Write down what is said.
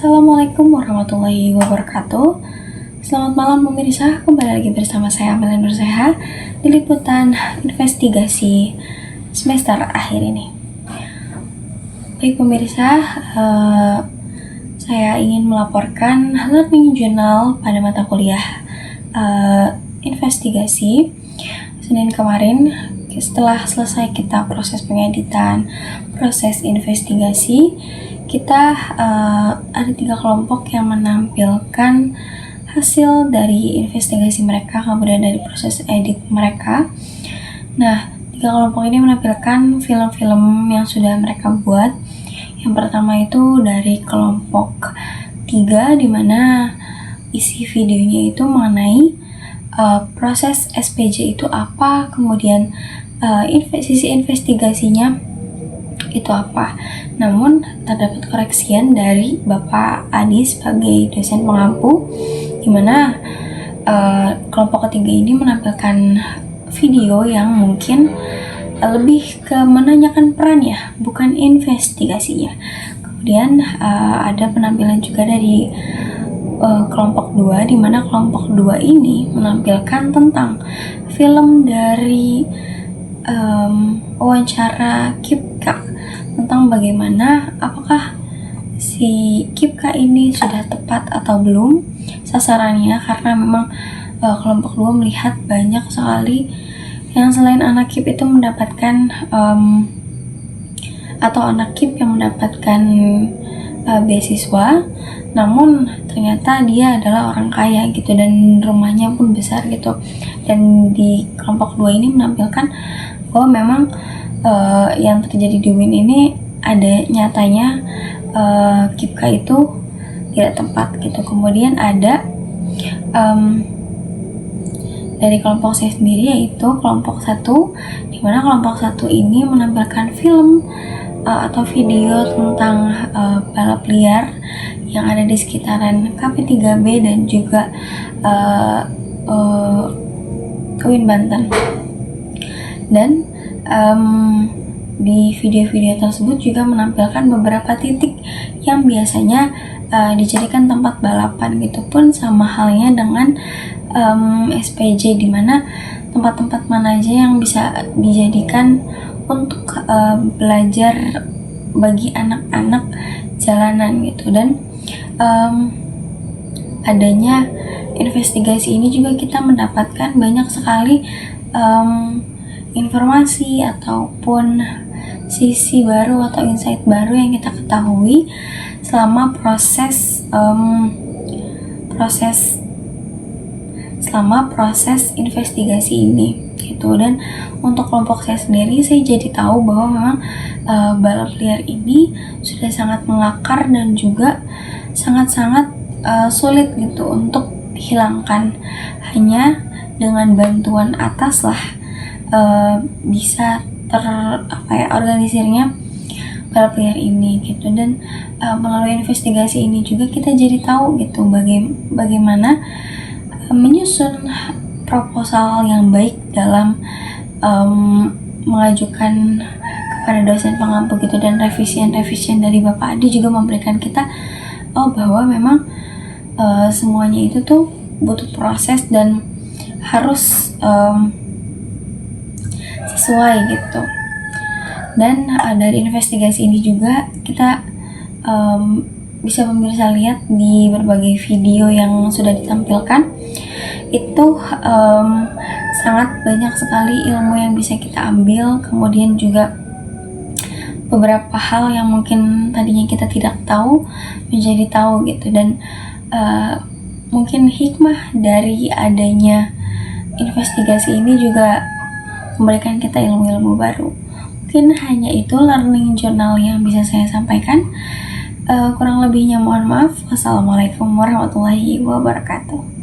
Assalamualaikum warahmatullahi wabarakatuh. Selamat malam pemirsa, kembali lagi bersama saya Amelia Nurseha di liputan investigasi semester akhir ini. Baik pemirsa, saya ingin melaporkan learning journal pada mata kuliah investigasi Senin kemarin. Setelah selesai kita proses pengeditan, proses investigasi, kita ada 3 kelompok yang menampilkan hasil dari investigasi mereka, kemudian dari proses edit mereka. Nah, 3 kelompok ini menampilkan film-film yang sudah mereka buat. Yang pertama itu dari kelompok 3, di mana isi videonya itu mengenai proses SPJ itu apa, kemudian sisi investigasinya itu apa. Namun terdapat koreksian dari Bapak Adi sebagai dosen pengampu, di mana kelompok ketiga ini menampilkan video yang mungkin lebih ke menanyakan peran ya, bukan investigasinya. Kemudian ada penampilan juga dari kelompok 2, di mana kelompok 2 ini menampilkan tentang film dari wawancara Kipka, tentang bagaimana apakah si Kipka ini sudah tepat atau belum sasarannya, karena memang kelompok 2 melihat banyak sekali yang selain anak KIP itu mendapatkan atau anak KIP yang mendapatkan beasiswa, namun ternyata dia adalah orang kaya gitu, dan rumahnya pun besar gitu. Dan di kelompok 2 ini menampilkan bahwa memang yang terjadi di UIN ini ada nyatanya Kipka itu tidak tepat gitu. Kemudian ada dari kelompok saya sendiri, yaitu kelompok 1, di mana kelompok 1 ini menampilkan film atau video tentang balap liar yang ada di sekitaran KP3B dan juga UIN Banten. Dan di video-video tersebut juga menampilkan beberapa titik yang biasanya dijadikan tempat balapan gitu, pun sama halnya dengan SPJ, di mana tempat-tempat mana aja yang bisa dijadikan untuk belajar bagi anak-anak jalanan gitu. Dan adanya investigasi ini juga kita mendapatkan banyak sekali informasi ataupun sisi baru atau insight baru yang kita ketahui selama proses investigasi ini gitu. Dan untuk kelompok saya sendiri, saya jadi tahu bahwa memang balap liar ini sudah sangat mengakar dan juga sangat-sangat sulit gitu untuk dihilangkan. Hanya dengan bantuan atas lah bisa organisirnya balap liar ini gitu. Dan melalui investigasi ini juga kita jadi tahu gitu bagaimana menyusun proposal yang baik dalam mengajukan kepada dosen pengampu gitu. Dan revisian dari Bapak Adi juga memberikan kita bahwa memang semuanya itu tuh butuh proses dan harus sesuai gitu. Dan dari investigasi ini juga kita bisa pemirsa lihat di berbagai video yang sudah ditampilkan itu sangat banyak sekali ilmu yang bisa kita ambil. Kemudian juga beberapa hal yang mungkin tadinya kita tidak tahu menjadi tahu gitu. Dan mungkin hikmah dari adanya investigasi ini juga memberikan kita ilmu-ilmu baru. Mungkin hanya itu learning journal yang bisa saya sampaikan. Kurang lebihnya mohon maaf. Wassalamualaikum warahmatullahi wabarakatuh.